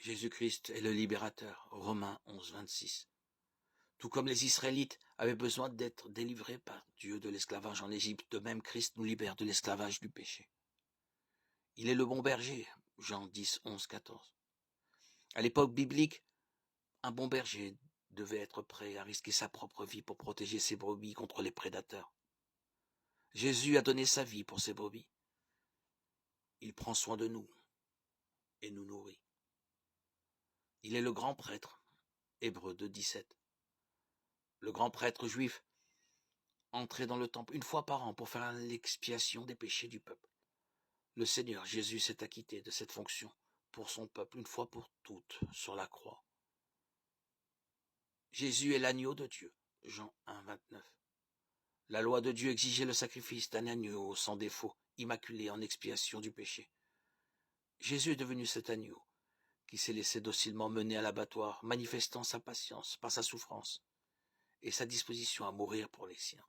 Jésus-Christ est le libérateur, Romains 11, 26. Tout comme les Israélites avaient besoin d'être délivrés par Dieu de l'esclavage en Égypte, de même Christ nous libère de l'esclavage du péché. Il est le bon berger, Jean 10, 11, 14. À l'époque biblique, un bon berger devait être prêt à risquer sa propre vie pour protéger ses brebis contre les prédateurs. Jésus a donné sa vie pour ses brebis. Il prend soin de nous et nous nourrit. Il est le grand prêtre, Hébreux 2, 17. Le grand prêtre juif entrait dans le temple une fois par an pour faire l'expiation des péchés du peuple. Le Seigneur Jésus s'est acquitté de cette fonction pour son peuple une fois pour toutes sur la croix. Jésus est l'agneau de Dieu, Jean 1, 29. La loi de Dieu exigeait le sacrifice d'un agneau sans défaut, immaculé en expiation du péché. Jésus est devenu cet agneau qui s'est laissé docilement mener à l'abattoir, manifestant sa patience par sa souffrance et sa disposition à mourir pour les siens.